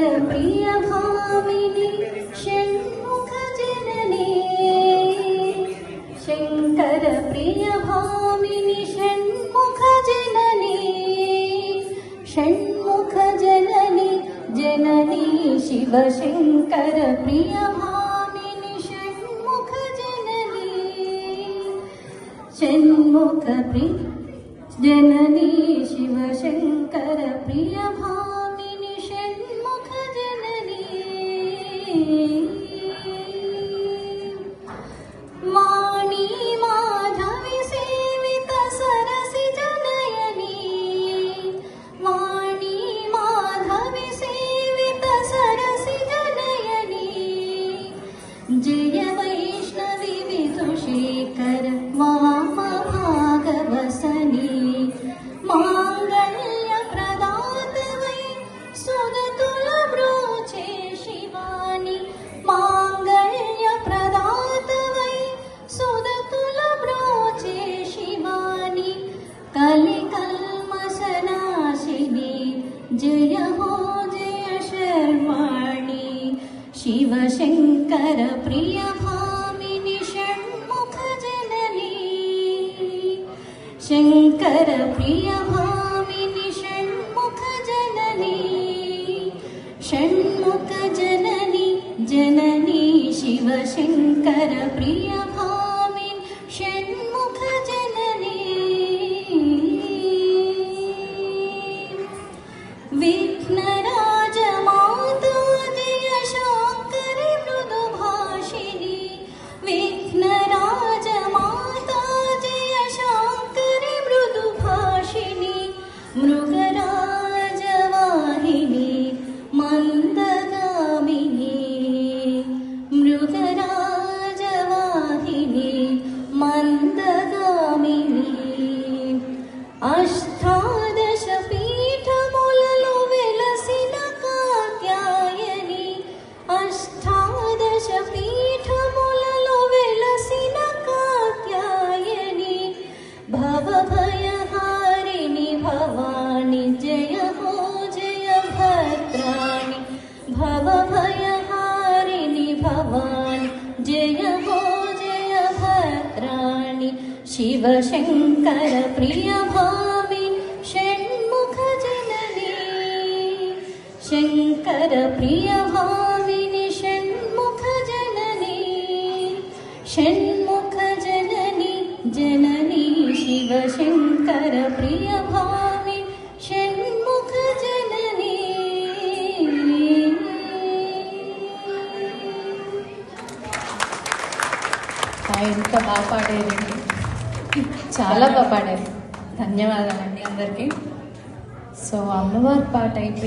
प्रिय भामिनी षण्मुख जननी शंकर प्रिय भामिनी षण्मुख जननी षण्मुख जननी जननी शिव शंकर प्रिय भामिनी षण्मुख जननी षण्मुख प्रिय जननी शिव शंकर प्रिय भामिनी षण्मुख जननी वाणी माधवी सेवित सरसि जनयनी वाणी माधवी सेवित सरसि जनयनी जय वैष्णवी विधुशेखर वाम भागवसनी मांगल्य प्रदात वै सुगतुल ब्रोचे शिवानी मांगल्य प्रदात वै सुगतुल ब्रोचे शिवानी कलिकल्मषनाशिनी जय हो जय शर्वाणी शिव शंकर प्रिय भामिनी षण्मुख जननी शंकर प्रिय भामिनी षण्मुख जननी षण्मुख जननी जननी शिव शंकर प्रिय भामिनी षण्मुख जननी विघ्नराज माता जय शांकरी मृदुभाषिणी विघ्नराज माता जय शांकरी मृदुभाषिणी मृगराज वाहिनी मंदगामिनी मृगराज वाहिनी मंदगामिनी अष्टादश पीठमुలలో వెలసిన కాత్యాయని अष्टादश पीठमुలలో వెలసిన కాత్యాయని भवभयहारिणि भवानी जय हो जय भद्राणि भवभयहारिणि भवानी जय हो जय भद्राणि शिव शंकर प्रिय भामिनी षण्मुख जननी शंकर प्रिय भामिनी षण्मुख जननी षण्मुख जननी जननी शिव शंकर प्रिय भामिनी षण्मुख जननी ఎంత బాగా పాడారండి, చాలా బాగా పాడారు. ధన్యవాదాలండి అందరికీ. సో అమ్మవారి పాట అయిపోయి